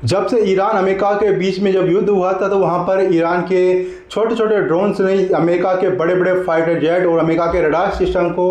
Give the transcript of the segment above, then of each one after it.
जब से Iran America के बीच में जब युद्ध हुआ था तो वहाँ पर ईरान के छोटे छोटे ड्रोन्स ने अमेरिका के बड़े बड़े फाइटर जेट और अमेरिका के रडार सिस्टम को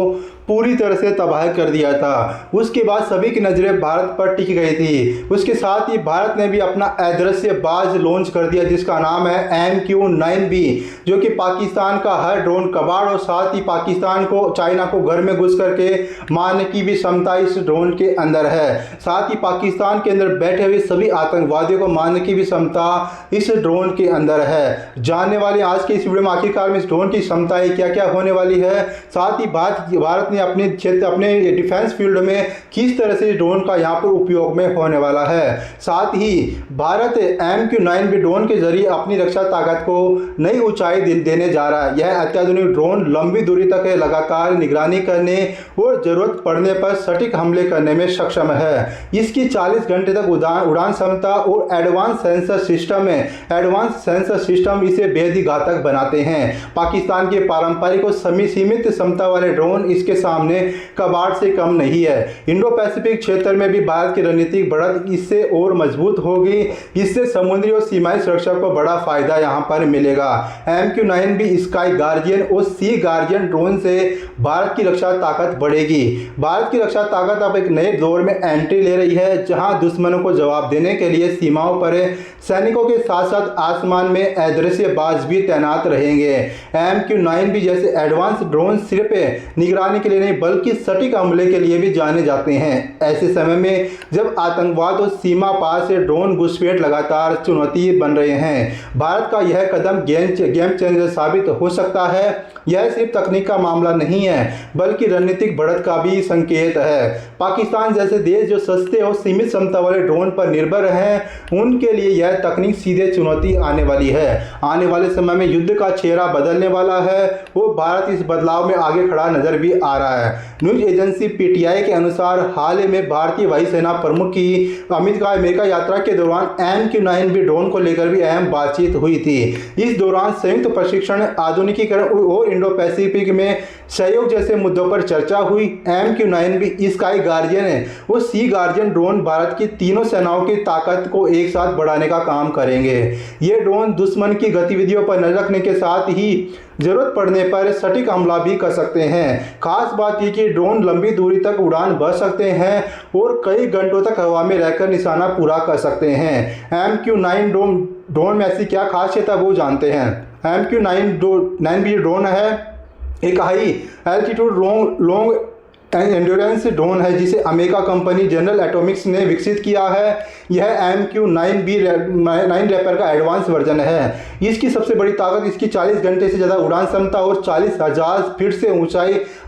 पूरी तरह से तबाह कर दिया था। उसके बाद सभी की नज़रें भारत पर टिक गई थी। उसके साथ ही भारत ने भी अपना अदृश्य बाज लॉन्च कर दिया जिसका नाम है MQ-9B, जो कि पाकिस्तान का हर ड्रोन कबाड़ और साथ ही पाकिस्तान को चाइना को घर में घुस करके मारने की भी क्षमता इस ड्रोन के अंदर है। साथ ही पाकिस्तान के अंदर बैठे हुए सभी आतंकवादियों को मारने की भी क्षमता इस ड्रोन के अंदर है। जानने वाले आज के इस वीडियो में आखिरकार में इस ड्रोन की क्षमताएं क्या क्या होने वाली है, साथ ही भारत ने अपने क्षेत्र अपने डिफेंस फील्ड में किस तरह से ड्रोन का यहाँ पर उपयोग में होने वाला है। साथ ही भारत MQ-9B ड्रोन के जरिए अपनी रक्षा ताकत को नई ऊंचाई देने जा रहा है। यह अत्याधुनिक ड्रोन लंबी दूरी तक लगातार निगरानी करने और जरूरत पड़ने पर सटीक हमले करने में सक्षम है। इसकी 40 घंटे तक उड़ान क्षमता और एडवांस सेंसर सिस्टम इसे बेहद ही घातक बनाते हैं। पाकिस्तान के पारंपरिक और सीमित क्षमता वाले ड्रोन इसके सामने कबाड़ से कम नहीं है। इंडो पैसिफिक क्षेत्र में भी भारत की रणनीतिक बढ़त इससे और मजबूत होगी। इससे समुद्री और सीमाई सुरक्षा को बड़ा फायदा यहां पर मिलेगा। MQ-9B स्काई गार्जियन और सी गार्जियन ड्रोन से भारत की रक्षा ताकत बढ़ेगी। भारत की रक्षा ताकत अब एक नए दौर में एंट्री ले रही है, जहां दुश्मनों को जवाब देने के लिए सीमाओं पर सैनिकों के साथ साथ आसमान में अदृश्य बाज भी तैनात रहेंगे। MQ-9B जैसे एडवांस ड्रोन सिर्फ निगरानी के लिए नहीं बल्कि सटीक हमले के लिए भी जाने जाते हैं। ऐसे समय में जब आतंकवाद और सीमा पार से ड्रोन घुसपैठ लगातार चुनौती बन रहे हैं, भारत का यह कदम गेम चेंजर साबित हो सकता है। यह सिर्फ तकनीक का मामला नहीं है बल्कि रणनीतिक बढ़त का भी संकेत है। पाकिस्तान जैसे देश जो सस्ते और सीमित क्षमता वाले ड्रोन पर निर्भर हैं, उनके लिए यह तकनीक सीधे चुनौती आने वाली है। आने वाले समय में युद्ध का चेहरा बदलने वाला है। वो भारत इस बदलाव में आगे खड़ा नजर भी आ रहा है। न्यूज एजेंसी PTI के अनुसार हाल ही में भारतीय वायुसेना प्रमुख की अमेरिका यात्रा के दौरान MQ-9B ड्रोन को लेकर भी अहम बातचीत हुई थी। इस दौरान संयुक्त प्रशिक्षण, आधुनिकीकरण और इंडो पैसिफिक में सहयोग जैसे मुद्दों पर चर्चा हुई। MQ-9B स्काई गार्जियन और सी गार्जियन ड्रोन भारत की तीनों सेनाओं की ताकत को एक साथ बढ़ाने का काम करेंगे। ये ड्रोन दुश्मन की गतिविधियों पर नजर रखने के साथ ही जरूरत पड़ने पर सटीक हमला भी कर सकते हैं। खास बात यह कि ड्रोन लंबी दूरी तक उड़ान भर सकते हैं और कई घंटों तक हवा में रहकर निशाना पूरा कर सकते हैं। MQ-9 ड्रोन में ऐसी क्या खासियत है वो जानते हैं। MQ-9B ड्रोन है एक high altitude long endurance drone है जिसे अमेरिका कंपनी जनरल एटॉमिक्स ने विकसित किया है। यह MQ-9B 9 रैपर का एडवांस वर्जन है। इसकी सबसे बड़ी ताकत इसकी 40 घंटे से ज़्यादा उड़ान क्षमता और 40,000 फीट से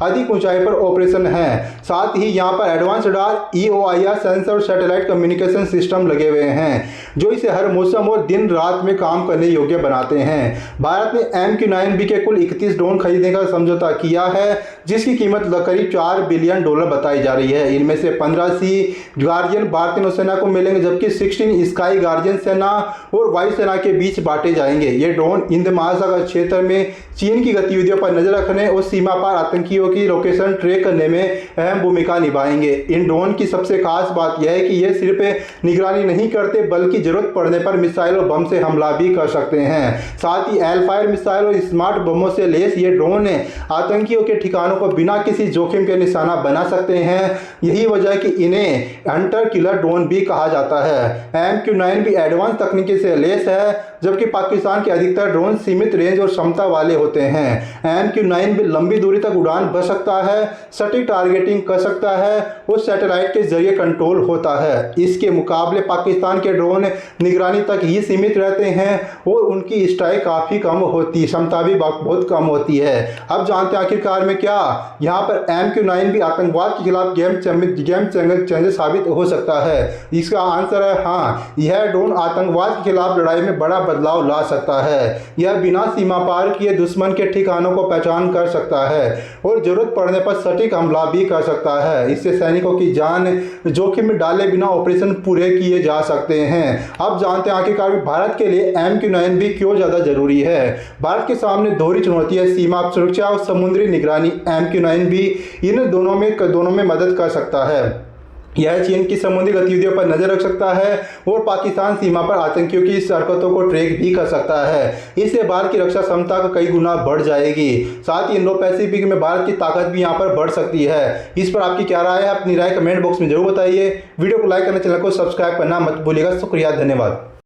अधिक ऊंचाई पर ऑपरेशन है। साथ ही यहाँ पर एडवांस रडार, EOIR सेंसर और सैटेलाइट कम्युनिकेशन सिस्टम लगे हुए हैं जो इसे हर मौसम और दिन रात में काम करने योग्य बनाते हैं। भारत ने MQ-9B के कुल 31 ड्रोन खरीदने का समझौता किया है जिसकी कीमत करीब $4 बिलियन बताई जा रही है। इनमें से 15 सी गार्जियन भारतीय नौसेना को मिलेंगे जबकि 16 स्काई गार्जियन सेना और वायुसेना के बीच बांटे जाएंगे। ये ड्रोन हिंद महासागर क्षेत्र में चीन की गतिविधियों पर नजर रखने और सीमा पार आतंकियों की लोकेशन ट्रैक करने में अहम भूमिका निभाएंगे। इन ड्रोन की सबसे खास बात यह है कि ये सिर्फ निगरानी नहीं करते बल्कि जरूरत पड़ने पर मिसाइल और बम से हमला भी कर सकते हैं। साथ ही एल-फायर मिसाइल और स्मार्ट बमों से लैस ये ड्रोन आतंकियों के ठिकानों को बिना किसी जोखिम के निशाना बना सकते हैं। यही वजह है कि इन्हें हंटर किलर ड्रोन भी कहा जाता है। MQ-9B एडवांस तकनीकी से लैस है जबकि पाकिस्तान के अधिकतर ड्रोन सीमित रेंज और क्षमता वाले होते हैं। MQ-9B लंबी दूरी तक उड़ान भर सकता है, सटीक टारगेटिंग कर सकता है और सैटेलाइट के जरिए कंट्रोल होता है। इसके मुकाबले पाकिस्तान के ड्रोन निगरानी तक ही सीमित रहते हैं और उनकी स्ट्राइक काफ़ी कम होती, क्षमता भी बहुत कम होती है। अब जानते हैं आखिरकार में क्या यहाँ पर MQ-9B आतंकवाद के खिलाफ गेम चेंजर साबित हो सकता है। इसका आंसर है हाँ, यह ड्रोन आतंकवाद के खिलाफ लड़ाई में बड़ा बदलाव ला सकता है। यह बिना सीमा पार किए दुश्मन के ठिकानों को पहचान कर सकता है और जरूरत पड़ने पर सटीक हमला भी कर सकता है। इससे सैनिकों की जान जोखिम में डाले बिना ऑपरेशन पूरे किए जा सकते हैं। अब जानते हैं आखिरकार भारत के लिए MQ-9B क्यों ज़्यादा जरूरी है। भारत के सामने दोहरी चुनौती है, सीमा सुरक्षा और समुद्री निगरानी। MQ-9B इन दोनों में मदद कर सकता है। यह चीन की समुद्री गतिविधियों पर नजर रख सकता है और पाकिस्तान सीमा पर आतंकियों की हरकतों को ट्रैक भी कर सकता है। इससे भारत की रक्षा क्षमता का कई गुना बढ़ जाएगी। साथ ही इंडो पैसिफिक में भारत की ताकत भी यहाँ पर बढ़ सकती है। इस पर आपकी क्या राय है? अपनी राय कमेंट बॉक्स में जरूर बताइए। वीडियो को लाइक करना, चैनल को सब्सक्राइब करना मत भूलिएगा। शुक्रिया, धन्यवाद।